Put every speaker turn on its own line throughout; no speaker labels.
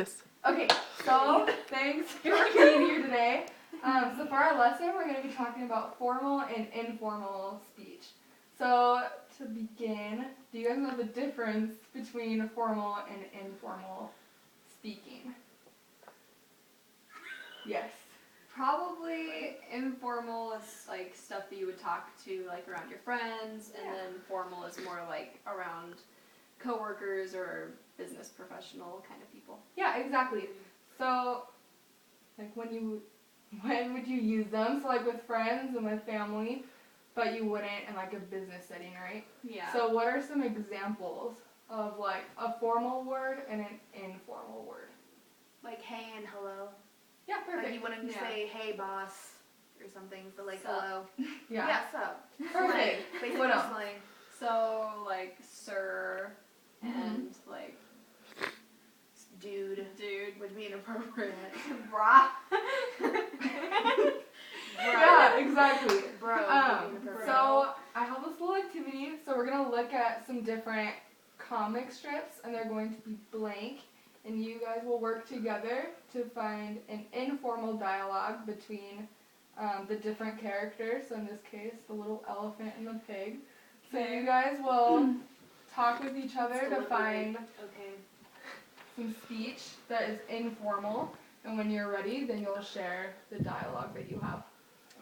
Yes.
Okay, so thanks for being here today. So for our lesson, we're going to be talking about formal and informal speech. So to begin, do you guys know the difference between formal and informal speaking? Yes.
Probably informal is like stuff that you would talk to like around your friends, and then formal is more like around coworkers or business professional kind of people.
Yeah, exactly. So, like when would you use them? So like with friends and with family, but you wouldn't in like a business setting, right?
Yeah.
So what are some examples of like a formal word and an informal word?
Like hey and hello.
Yeah, perfect.
Like you wouldn't say hey boss or something, but like
Sup.
hello.
Yeah.
Sup.
Perfect.
Basically
What else?
slang.
So like sir and like
Dude would be inappropriate.
brah.
Yeah, exactly.
Bro would be inappropriate.
So I have this little activity. So we're gonna look at some different comic strips, and they're going to be blank. And you guys will work together to find an informal dialogue between the different characters. So in this case, the little elephant and the pig. So you guys will talk with each other to find some speech that is informal. And when you're ready, then you'll share the dialogue that you have.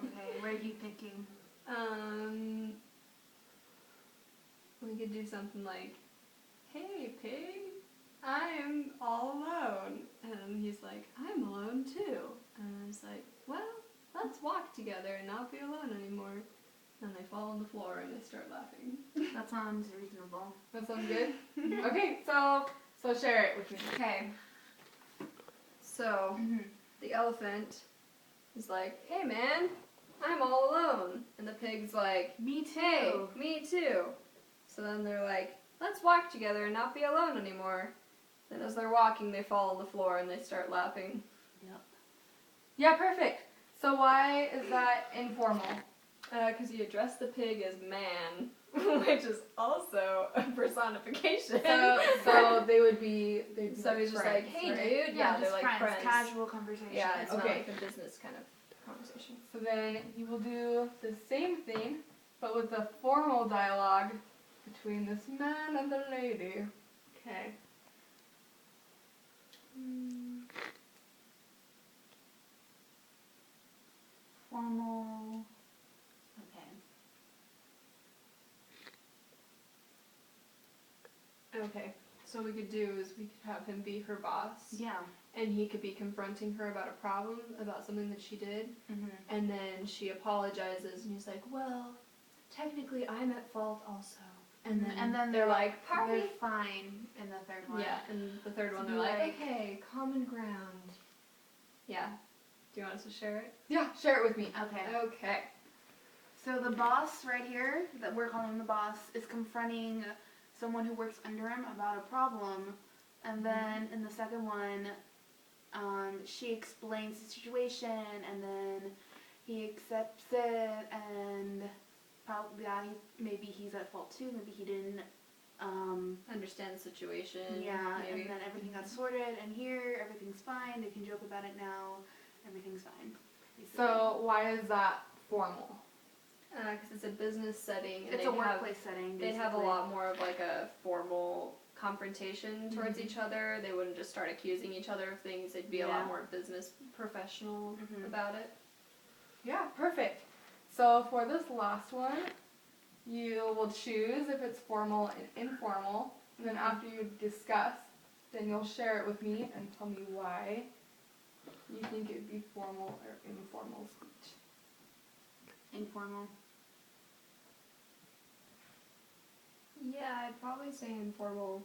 Okay, what are you thinking?
We could do something like, hey pig, I'm all alone. And he's like, I'm alone too. And I was like, well, let's walk together and not be alone anymore. And they fall on the floor and they start laughing.
That sounds reasonable.
That sounds good? Okay, so share it with me.
Okay. So, the elephant is like, hey man, I'm all alone. And the pig's like,
Me too.
hey, me too. So then they're like, let's walk together and not be alone anymore. Then as they're walking, they fall on the floor and they start laughing.
Yep.
Yeah, perfect. So why is that informal?
Because you address the pig as man, which is also a personification.
So they'd be
So
like
he's just
friends,
like, hey
right?
dude, yeah, they're
just
like friends.
Casual conversation.
Yeah, it's
Okay.
not like a business kind of conversation.
So then you will do the same thing, but with a formal dialogue between this man and the lady. Okay.
Formal. Okay.
Okay, so what we could do is we could have him be her boss.
Yeah.
And he could be confronting her about a problem, about something that she did. And then she apologizes and he's like, well, technically I'm at fault also. And then they're like, party.
They're fine in the third one.
Yeah, and the third one they're like, okay, common ground. Yeah. Do you want us to share it?
Yeah, share it with me.
Okay.
Okay.
So the boss right here, that we're calling him the boss, is confronting someone who works under him about a problem. And then in the second one, she explains the situation, and then he accepts it, and probably, maybe he's at fault too, maybe he didn't
Understand the situation.
yeah,
maybe.
and then everything got sorted, and here, everything's fine, they can joke about it now, everything's fine. Basically.
So why is that formal?
Because it's a business setting. And
It's a workplace setting,
They'd have a lot more of like a formal confrontation towards each other. They wouldn't just start accusing each other of things. They'd be a lot more business professional about it.
Yeah, perfect. So for this last one, you will choose if it's formal and informal. And then after you discuss, then you'll share it with me and tell me why you think it would be formal or informal speech.
Informal.
Yeah, I'd probably say informal.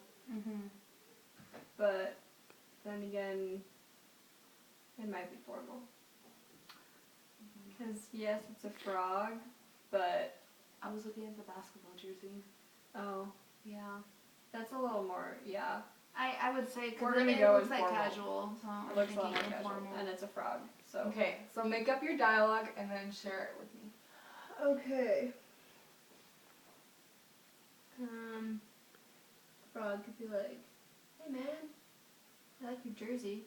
But then again, it might be formal. Because yes, it's a frog, but
I was looking at the basketball jersey.
oh,
Yeah.
that's a little more, yeah.
I would say, because
We're gonna
it
go
looks like
informal.
casual, so
It
I'm
looks a lot more
thinking
casual,
informal.
and it's a frog, so.
Okay, so make up your dialogue and then share it with me.
Okay. Frog could be like, hey man, I like like your jersey.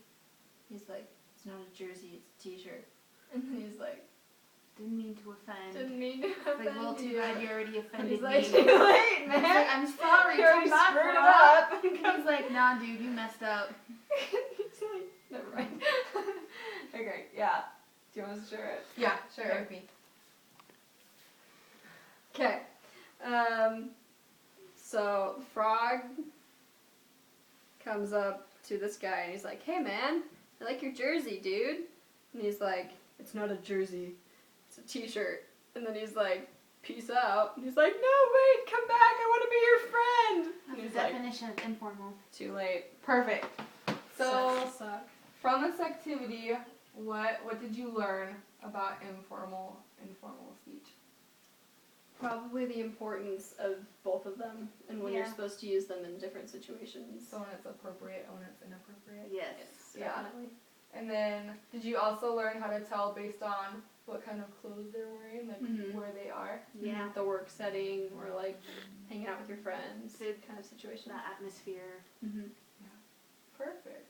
He's like, it's not a jersey, it's a t-shirt. And then he's like,
Didn't mean to offend.
didn't mean to
It's like, well,
offend
too
you.
bad you already
And
offended
he's
me.
like, too late,
He's
man.
like, I'm sorry,
You already
come back,
screwed it
bro.
up.
He's like, nah, dude, you messed up.
He's like, never mind. Okay, yeah. Do you want to share it?
Yeah, share it
Okay.
with me.
Okay. So the frog comes up to this guy and he's like, hey man, I like your jersey, dude. And he's like, it's not a jersey, it's a t-shirt. And then he's like, peace out. And he's like, no, wait, come back, I want to be your friend. And
That's
he's
the
like,
definition of informal.
too late.
Perfect. So
Suck.
from this activity, what did you learn about informal speech?
Probably the importance of both of them and when you're
Yeah.
supposed to use them in different situations.
So when it's appropriate and when it's inappropriate.
Yes.
Yeah.
Definitely.
And then did you also learn how to tell based on what kind of clothes they're wearing, like
Mhm.
where they are?
Yeah.
The work setting or like hanging out with your friends
Good.
kind of situation.
That atmosphere.
Mm-hmm.
Perfect.